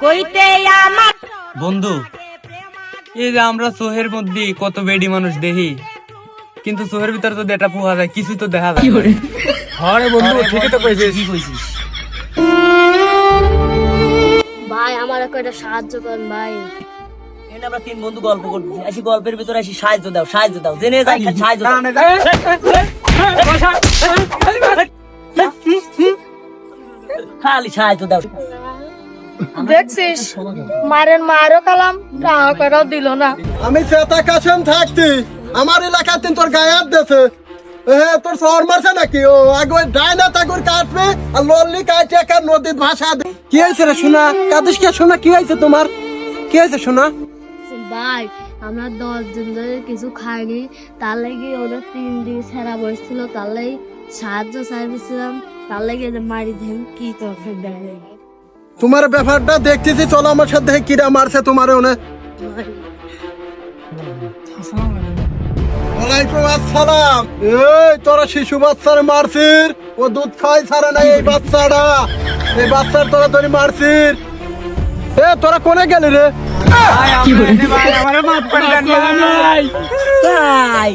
কইতে আমার বন্ধু, এই যে আমরা সোহের মধ্যে কত বেডি মানুষ দেখি, কিন্তু সোহের ভিতরে তো এটা পোহা যায়, কিছু তো দেখা যায়। আরে বন্ধু ঠিকই তো কইছিস। ভাই আমার একটা সাহায্য করেন ভাই। এখানে আমরা তিন বন্ধু গল্প করতেছি, আসি গল্পের ভিতরে আসি সাহায্য দাও জেনে যাই সাহায্য দাও। খালি সাহায্য দাও। দেখছিস মারের মারও কালাম টাকাও দিল না। আমি সেটা কাছেম থাকতি আমার এলাকাতে তোর গায়ে হাত দিয়েছে। তোর শহর মারছে নাকি? ও আগে ডাইনা তাগুর কাটবে আর লল্লি কাটে একটা নদীর ভাষা দে। কি হয়েছে রে শোনা? কাদিস কে শোনা? কি হয়েছে তোমার? কি হয়েছে শোনা? ভাই আমরা 10 দিন ধরে কিছু খাইনি, তার লাগি ওরা 3 দিন ছেড়া বসছিল, তার লাগি সাহায্য চাইছিলাম, তার লাগি মারি দেন কি করবে দেয়। তোমার ব্যাপারটা দেখতেছি, চলো আমার সাথে। কিরা মারছে তোমার? ওয়ালাইকুম আসসালাম। এই তোরা শিশু বাচ্চার মারছিস, ও দুধ খাই ছাড়ে না এই বাচ্চাটা। এই বাচ্চার তোরা ধরে মারছিস। তোরা কোনে গেলি রে? ভাই